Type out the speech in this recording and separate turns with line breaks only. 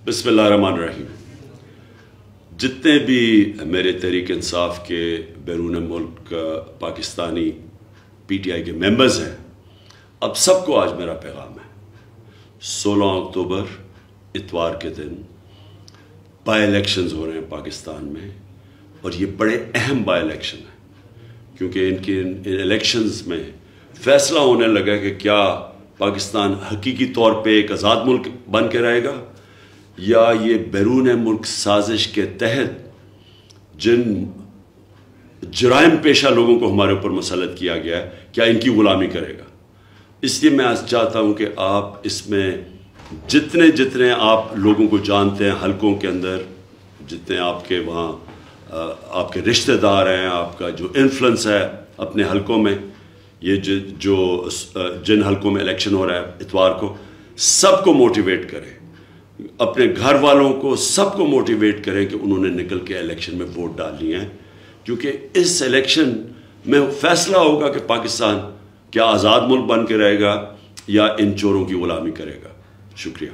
بسم اللہ الرحمن الرحیم. جتنے بھی میرے تحریک انصاف کے بیرون ملک پاکستانی پی ٹی آئی کے ممبرز ہیں، اب سب کو آج میرا پیغام ہے. 16 اکتوبر اتوار کے دن بائی الیکشنز ہو رہے ہیں پاکستان میں، اور یہ بڑے اہم بائی الیکشن ہیں کیونکہ ان الیکشنز میں فیصلہ ہونے لگا کہ کیا پاکستان حقیقی طور پہ ایک آزاد ملک بن کے رہے گا، یا یہ بیرون ملک سازش کے تحت جن جرائم پیشہ لوگوں کو ہمارے اوپر مسلط کیا گیا ہے، کیا ان کی غلامی کرے گا. اس لیے میں آج چاہتا ہوں کہ آپ اس میں جتنے آپ لوگوں کو جانتے ہیں حلقوں کے اندر، جتنے آپ کے وہاں آپ کے رشتہ دار ہیں، آپ کا جو انفلوئنس ہے اپنے حلقوں میں، یہ جن حلقوں میں الیکشن ہو رہا ہے اتوار کو، سب کو موٹیویٹ کریں، اپنے گھر والوں کو سب کو موٹیویٹ کریں کہ انہوں نے نکل کے الیکشن میں ووٹ ڈالنی ہے، کیونکہ اس الیکشن میں فیصلہ ہوگا کہ پاکستان کیا آزاد ملک بن کے رہے گا یا ان چوروں کی غلامی کرے گا. شکریہ.